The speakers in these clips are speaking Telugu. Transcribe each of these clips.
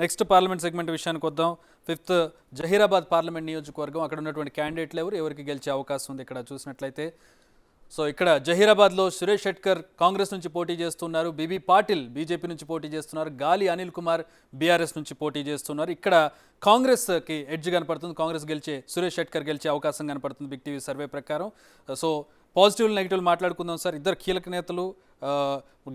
నెక్స్ట్ పార్లమెంట్ సెగ్మెంట్ విషయానికి వద్దాం. 5th జహీరాబాద్ పార్లమెంట్ నియోజకవర్గం, అక్కడ ఉన్నటువంటి క్యాండిడేట్లు ఎవరికి గెలిచే అవకాశం ఉంది ఇక్కడ చూసినట్లయితే. సో ఇక్కడ జహీరాబాద్లో సురేష్ షెట్కర్ కాంగ్రెస్ నుంచి పోటీ చేస్తున్నారు, బీబీ పాటిల్ బీజేపీ నుంచి పోటీ చేస్తున్నారు, గాలి అనిల్ కుమార్ బీఆర్ఎస్ నుంచి పోటీ చేస్తున్నారు. ఇక్కడ కాంగ్రెస్కి ఎడ్జ్ కనపడుతుంది, కాంగ్రెస్ సురేష్ షెట్కర్ గెలిచే అవకాశం కనపడుతుంది బిగ్ టీవీ సర్వే ప్రకారం. సో పాజిటివ్ నెగిటివ్ మాట్లాడుకుందాం సార్. ఇద్దరు కీలక నేతలు,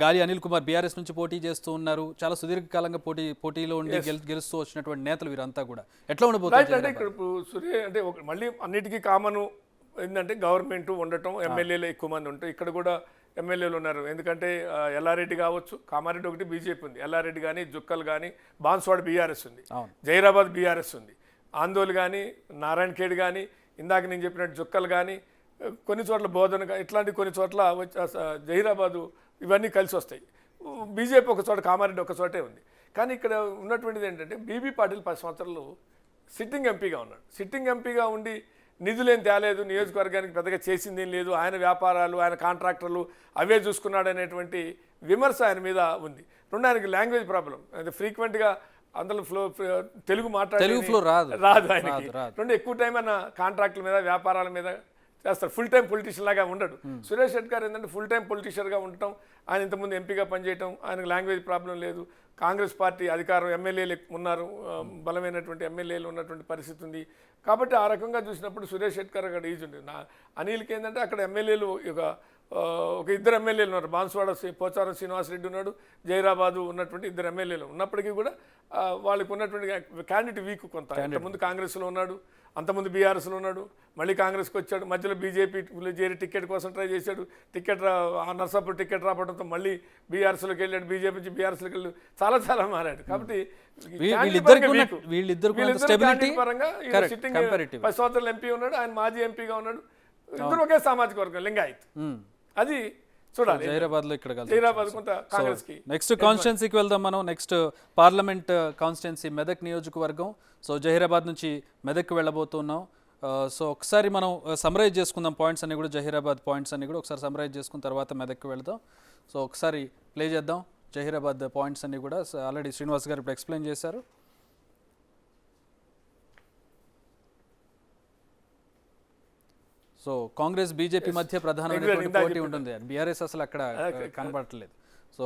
గాలి అనిల్ కుమార్ బీఆర్ఎస్ నుంచి పోటీ చేస్తూ ఉన్నారు, చాలా సుదీర్ఘకాలంగా పోటీలో ఉండి గెలుస్తూ వచ్చినటువంటి నేతలు వీరంతా కూడా. ఎట్లా ఉండబోతుంది అంటే ఇక్కడ అంటే మళ్ళీ అన్నిటికీ కామన్ ఏంటంటే గవర్నమెంట్ ఉండటం, ఎమ్మెల్యేలు ఎక్కువ మంది ఉంటాయి. ఇక్కడ కూడా ఎమ్మెల్యేలు ఉన్నారు, ఎందుకంటే ఎల్లారెడ్డి కావచ్చు, కామారెడ్డి ఒకటి బీజేపీ ఉంది, ఎల్లారెడ్డి కానీ జుక్కల్ కానీ, బాన్స్వాడ బీఆర్ఎస్ ఉంది, జహీరాబాద్ బీఆర్ఎస్ ఉంది, ఆందోళ్ కానీ, నారాయణ ఖేడ్ కానీ, ఇందాక నేను చెప్పినట్టు జుక్కల్ కానీ, కొన్ని చోట్ల బోధన, ఇట్లాంటి కొన్ని చోట్ల జహీరాబాదు ఇవన్నీ కలిసి వస్తాయి. బీజేపీ ఒక చోట, కామారెడ్డి ఒక చోటే ఉంది. కానీ ఇక్కడ ఉన్నటువంటిది ఏంటంటే బీబీ పాటిల్ 10 సంవత్సరాలు సిట్టింగ్ ఎంపీగా ఉన్నాడు. సిట్టింగ్ ఎంపీగా ఉండి నిధులేం తేలేదు, నియోజకవర్గానికి పెద్దగా చేసిందేం లేదు, ఆయన వ్యాపారాలు, ఆయన కాంట్రాక్టర్లు అవే చూసుకున్నాడు అనేటువంటి విమర్శ ఆయన మీద ఉంది. రెండు, ఆయనకి లాంగ్వేజ్ ప్రాబ్లం, అది ఫ్రీక్వెంట్గా అందులో తెలుగు రాదు ఆయనకి. రెండు, ఎక్కువ టైం ఆయన కాంట్రాక్టుల మీద, వ్యాపారాల మీద చేస్తారు, ఫుల్ టైం పొలిటీషియన్ లాగా ఉండడు. సురేష్ షెట్కర్ ఏంటంటే ఫుల్ టైం పొలిటీషియన్గా ఉండటం, ఆయన ఇంతకుముందు ఎంపీగా పనిచేయటం, ఆయనకు లాంగ్వేజ్ ప్రాబ్లం లేదు, కాంగ్రెస్ పార్టీ అధికారం, ఎమ్మెల్యేలు ఉన్నారు, బలమైనటువంటి ఎమ్మెల్యేలు ఉన్నటువంటి పరిస్థితి ఉంది. కాబట్టి ఆ రకంగా చూసినప్పుడు సురేష్ షెట్కర్ అక్కడ ఈజీ ఉంటుంది. అనిల్కి ఏంటంటే అక్కడ ఎమ్మెల్యేలు ఒక ఇద్దరు ఎమ్మెల్యేలు ఉన్నారు, బాన్స్వాడ పోచారం శ్రీనివాసరెడ్డి ఉన్నాడు, జహీరాబాదు ఉన్నటువంటి ఇద్దరు ఎమ్మెల్యేలు ఉన్నప్పటికీ కూడా వాళ్ళకి ఉన్నటువంటి క్యాండిడేట్ వీక్ కొంత. అంతకుముందు కాంగ్రెస్లో ఉన్నాడు, అంతకుముందు బీఆర్ఎస్లో ఉన్నాడు, మళ్ళీ కాంగ్రెస్కి వచ్చాడు, మధ్యలో బీజేపీలో చేరి టికెట్ కోసం ట్రై చేశాడు, నర్సాపూర్ టికెట్ రావడంతో మళ్ళీ బీఆర్ఎస్లోకి వెళ్ళాడు, బీజేపీ నుంచి బీఆర్ఎస్లోకి వెళ్ళి చాలా మారాడు. కాబట్టి పరంగా 10 సంవత్సరాలు ఎంపీ ఉన్నాడు, ఆయన మాజీ ఎంపీగా ఉన్నాడు, ఇద్దరు ఒకే సామాజిక వర్గం, లింగాయత్. అది చూడాలి జహీరాబాద్ లో. ఇక్కడ నెక్స్ట్ కాన్స్టిట్యున్సీకి వెళ్దాం మనం. నెక్స్ట్ పార్లమెంట్ కాన్స్టిట్యున్సీ మెదక్ నియోజకవర్గం. సో జహీరాబాద్ నుంచి మెదక్కి వెళ్ళబోతున్నాం. సో ఒకసారి మనం సమరైజ్ చేసుకుందాం పాయింట్స్ అన్ని కూడా, జహీరాబాద్ పాయింట్స్ అన్ని కూడా ఒకసారి సమరైజ్ చేసుకున్న తర్వాత మెదక్కి వెళ్దాం. సో ఒకసారి ప్లే చేద్దాం జహీరాబాద్ పాయింట్స్ అన్ని కూడా. ఆల్రెడీ శ్రీనివాస్ గారు ఇప్పుడు ఎక్స్ప్లెయిన్ చేశారు. సో కాంగ్రెస్ బీజేపీ మధ్య ప్రధానమైనటువంటి పోటీ ఉంటుంది, బీఆర్ఎస్ అసలు అక్కడ కనబడట్లేదు. సో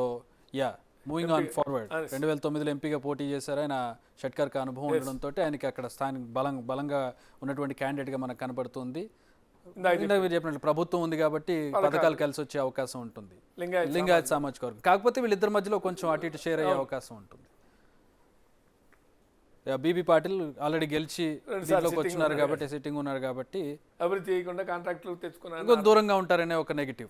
మూవింగ్ ఆన్ ఫార్వర్డ్, 2009లో ఎంపీగా పోటీ చేశారు ఆయన. షెట్కర్కి అనుభవం ఉండడంతో ఆయనకి అక్కడ బలంగా ఉన్నటువంటి క్యాండిడేట్గా మనకు కనబడుతుంది. మీరు చెప్పినట్లు ప్రభుత్వం ఉంది కాబట్టి పథకాలు కలిసి వచ్చే అవకాశం ఉంటుంది లింగాయత్ సామాజిక వర్గం. కాకపోతే వీళ్ళిద్దరి మధ్యలో కొంచెం అటు ఇటు షేర్ అయ్యే అవకాశం ఉంటుంది. బీబీ పాటిల్ ఆల్రెడీ గెలిచి వచ్చినారు కాబట్టి, సిట్టింగ్ ఉన్నారు కాబట్టి అభివృద్ధి చేయకుండా కాంట్రాక్టులు తెచ్చుకున్నారు, దూరంగా ఉంటారనే ఒక నెగిటివ్.